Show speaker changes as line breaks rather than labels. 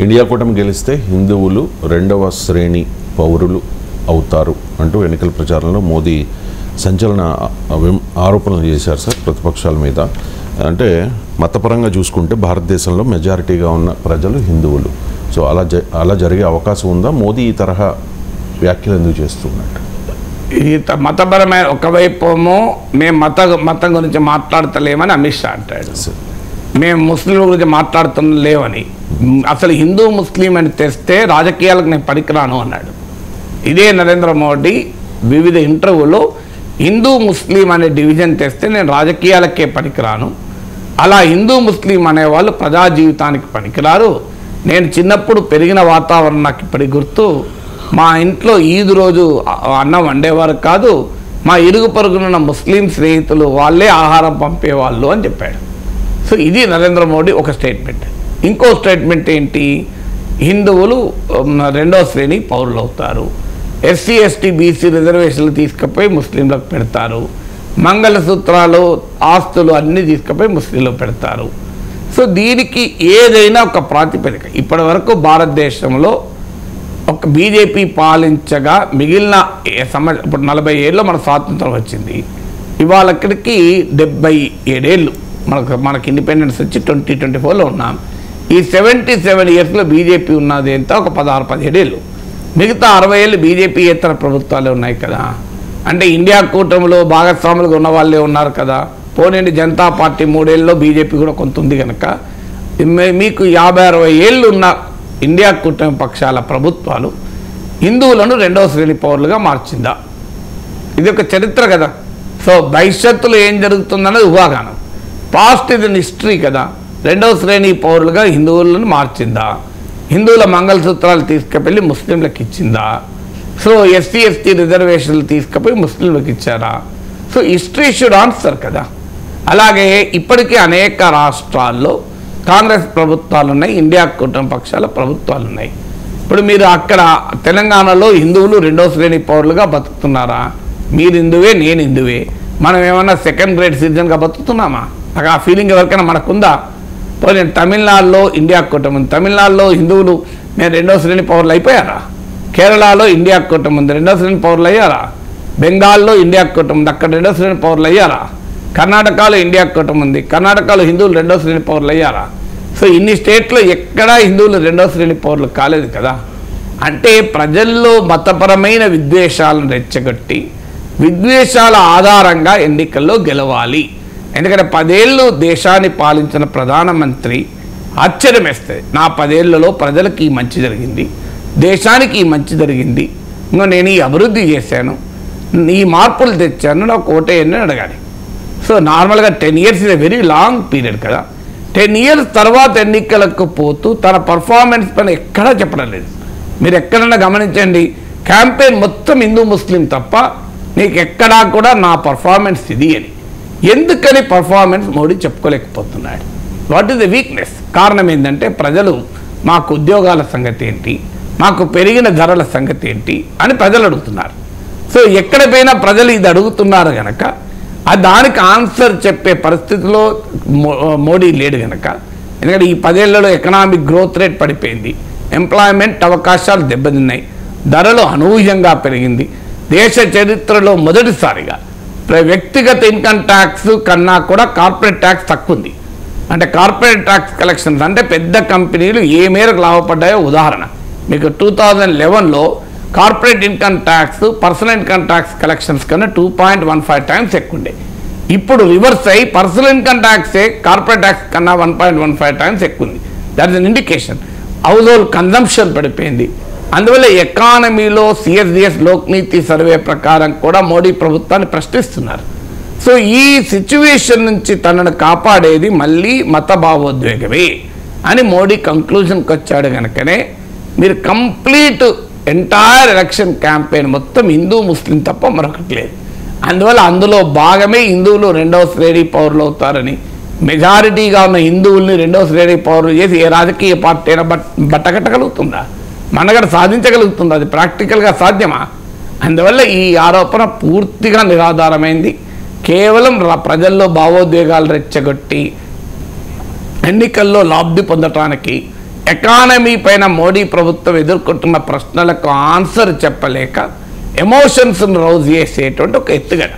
India కూటమి గెలిస్తే హిందువులు రెండవ శ్రేణి పౌరులు అవుతారు అంటూ ఎన్నికల ప్రచారంలో మోదీ సంచలన ఆరోపణలు చేశారు సార్ ప్రతిపక్షాల మీద. అంటే మతపరంగా చూసుకుంటే భారతదేశంలో మెజారిటీగా ఉన్న ప్రజలు హిందువులు. సో అలా జరిగే అవకాశం ఉందా? మోదీ ఈ తరహా వ్యాఖ్యలు ఎందుకు చేస్తున్నట్టు?
ఈ మతపరమైన ఒకవైపు మేము మతం గురించి మాట్లాడతలేమని అమిత్ షా అంటాడు. మేము ముస్లింల గురించి మాట్లాడుతున్న లేవని, అసలు హిందూ ముస్లిం అని తెస్తే రాజకీయాలకు నేను పనికిరాను అన్నాడు. ఇదే నరేంద్ర మోడీ వివిధ ఇంటర్వ్యూలో హిందూ ముస్లిం అనే డివిజన్ తెస్తే నేను రాజకీయాలకే పనికిరాను, అలా హిందూ ముస్లిం అనేవాళ్ళు ప్రజా జీవితానికి పనికిరారు, నేను చిన్నప్పుడు పెరిగిన వాతావరణం నాకు ఇప్పటికి గుర్తు, మా ఇంట్లో ఈద్ రోజు అన్నం వండేవారు కాదు, మా ఇరుగు పొరుగునున్న ముస్లిం స్నేహితులు వాళ్ళే ఆహారం పంపేవాళ్ళు అని చెప్పాడు. సో ఇది నరేంద్ర మోడీ ఒక స్టేట్మెంట్. ఇంకో స్టేట్మెంట్ ఏంటి? హిందువులు రెండో శ్రేణి పౌరులు అవుతారు, ఎస్సీ ఎస్టీ బీసీ రిజర్వేషన్లు తీసుకుపోయి ముస్లింలకు పెడతారు, మంగళసూత్రాలు ఆస్తులు అన్నీ తీసుకుపోయి ముస్లింలకు పెడతారు. సో దీనికి ఏదైనా ఒక ప్రాతిపదిక. ఇప్పటి వరకు భారతదేశంలో ఒక బీజేపీ పాలించగా మిగిలిన ఇప్పుడు 40 ఏళ్ళలో మన స్వాతంత్రం వచ్చింది, ఇవాళ ఇక్కడికి 77 ఏళ్ళు మనకు ఇండిపెండెన్స్ వచ్చి 2024లో ఉన్నాం. ఈ 77 ఇయర్స్లో బీజేపీ ఉన్నది ఎంత? ఒక 16-17 ఏళ్ళు. మిగతా 60 ఏళ్ళు బీజేపీ ఇతర ప్రభుత్వాలే ఉన్నాయి కదా. అంటే ఇండియా కూటమిలో భాగస్వాములుగా ఉన్న వాళ్ళే ఉన్నారు కదా. పోనీ జనతా పార్టీ 3 ఏళ్ళలో బీజేపీ కూడా కొంత ఉంది కనుక మీకు 50-60 ఏళ్ళు ఉన్న ఇండియా కూటమి పక్షాల ప్రభుత్వాలు హిందువులను రెండవ శ్రేణి పౌరులుగా మార్చిందా? ఇది ఒక చరిత్ర కదా. సో భవిష్యత్తులో ఏం జరుగుతుందన్నది ఊహాగానం. పాస్ట్ ఇది హిస్టరీ కదా. రెండవ శ్రేణి పౌరులుగా హిందువులను మార్చిందా? హిందువుల మంగళసూత్రాలు తీసుకుపోయి ముస్లింలకు ఇచ్చిందా? సో ఎస్సీ ఎస్టీ రిజర్వేషన్లు తీసుకుపోయి ముస్లింలకు ఇచ్చారా? సో హిస్టరీ షుడ్ ఆన్సర్ కదా. అలాగే ఇప్పటికీ అనేక రాష్ట్రాల్లో కాంగ్రెస్ ప్రభుత్వాలు ఉన్నాయి, ఇండియా కూటమి పక్షాల ప్రభుత్వాలు ఉన్నాయి. ఇప్పుడు మీరు అక్కడ తెలంగాణలో హిందువులు రెండో శ్రేణి పౌరులుగా బతుకుతున్నారా? మీరు హిందువే, నేను హిందువే, మనం ఏమన్నా సెకండ్ గ్రేడ్ సిటిజన్గా బతుకుతున్నామా? నాకు ఆ ఫీలింగ్ ఎవరికైనా మనకుందా? పోనీ తమిళనాడులో ఇండియా కూటమి ఉంది, తమిళనాడులో హిందువులు మేము రెండో శ్రేణి పౌరులు అయిపోయారా? కేరళలో ఇండియా కూటమి ఉంది, రెండో శ్రేణి పౌరులు అయ్యారా? బెంగాల్లో ఇండియా కూటమి ఉంది, అక్కడ రెండో శ్రేణి పౌరులు అయ్యారా? కర్ణాటకలో ఇండియా కూటమి ఉంది, కర్ణాటకలో హిందువులు రెండో శ్రేణి పౌరులు అయ్యారా? సో ఇన్ని స్టేట్లో ఎక్కడా హిందువులు రెండో శ్రేణి పౌరులు కాలేదు కదా. అంటే ప్రజల్లో మతపరమైన విద్వేషాలను రెచ్చగొట్టి విద్వేషాల ఆధారంగా ఎన్నికల్లో గెలవాలి. ఎందుకంటే 10 ఏళ్ళు దేశాన్ని పాలించిన ప్రధానమంత్రి ఆశ్చర్యం వేస్తుంది, నా 10 ఏళ్లలో ప్రజలకు ఈ మంచి జరిగింది, దేశానికి ఈ మంచి జరిగింది, ఇంకా నేను ఈ అభివృద్ధి చేశాను, ఈ మార్పులు తెచ్చాను, నాకు ఓటేయని అడగాలి. సో నార్మల్గా 10 ఇయర్స్ ఇది వెరీ లాంగ్ పీరియడ్ కదా. 10 ఇయర్స్ తర్వాత ఎన్నికలకు పోతూ తన పర్ఫార్మెన్స్ పైన ఎక్కడా చెప్పడం లేదు. మీరు ఎక్కడన్నా గమనించండి, క్యాంపెయిన్ మొత్తం హిందూ ముస్లిం తప్ప నీకు ఎక్కడా కూడా నా పర్ఫార్మెన్స్ ఇది అని. ఎందుకని పర్ఫార్మెన్స్ మోడీ చెప్పుకోలేకపోతున్నాడు? What is the weakness? కారణం ఏంటంటే ప్రజలు మాకు ఉద్యోగాల సంగతి ఏంటి, మాకు పెరిగిన ధరల సంగతి ఏంటి అని ప్రజలు అడుగుతున్నారు. సో ఎక్కడ పోయినా ప్రజలు ఇది అడుగుతున్నారు కనుక దానికి ఆన్సర్ చెప్పే పరిస్థితిలో మోడీ లేడు కనుక. ఎందుకంటే ఈ 10 ఏళ్లలో ఎకనామిక్ గ్రోత్ రేట్ పడిపోయింది, ఎంప్లాయ్మెంట్ అవకాశాలు దెబ్బతిన్నాయి, ధరలు అనూహ్యంగా పెరిగింది, దేశ చరిత్రలో మొదటిసారిగా వ్యక్తిగత ఇన్కమ్ ట్యాక్స్ కన్నా కూడా కార్పొరేట్ ట్యాక్స్ తక్కువ ఉంది. అంటే కార్పొరేట్ ట్యాక్స్ కలెక్షన్స్ అంటే పెద్ద కంపెనీలు ఏ మేరకు లాభపడ్డాయో ఉదాహరణ మీకు 2011లో corporate income tax personal income tax collections కన్నా 2.15 టైమ్స్ ఎక్కువ ఉండే. ఇప్పుడు రివర్స్ అయ్యి పర్సనల్ ఇన్కమ్ ట్యాక్సే కార్పొరేట్ ట్యాక్స్ కన్నా 1.15 టైమ్స్ ఎక్కువ ఉంది. That is an indication. Household consumption పడిపోయింది. అందువల్ల ఎకానమీలో సిఎస్డిఎస్ లోక్నీతి సర్వే ప్రకారం కూడా మోడీ ప్రభుత్వాన్ని ప్రశ్నిస్తున్నారు. సో ఈ సిచ్యువేషన్ నుంచి తనను కాపాడేది మళ్ళీ మత భావోద్వేగమే అని మోడీ కంక్లూజన్కి వచ్చాడు కనుకనే మీరు కంప్లీట్ ఎంటైర్ ఎలక్షన్ క్యాంపెయిన్ మొత్తం హిందూ ముస్లిం తప్ప మరొకటి లేదు. అందువల్ల అందులో భాగమే హిందువులు రెండవ శ్రేణి పౌరులు అవుతారని, మెజారిటీగా ఉన్న హిందువుల్ని రెండవ శ్రేణి పౌరులు చేసి ఏ రాజకీయ పార్టీ అయినా బట్టకట్టగలుగుతుందా? మనగడ సాధించగలుగుతుందా? అది ప్రాక్టికల్గా సాధ్యమా? అందువల్ల ఈ ఆరోపణ పూర్తిగా నిరాధారమైంది. కేవలం ప్రజల్లో భావోద్వేగాలు రెచ్చగొట్టి ఎన్నికల్లో లబ్ధి పొందటానికి ఎకానమీ పైన మోడీ ప్రభుత్వం ఎదుర్కొంటున్న ప్రశ్నలకు ఆన్సర్ చెప్పలేక ఎమోషన్స్ను రౌజ్ చేసేటువంటి ఒక ఎత్తుగడ.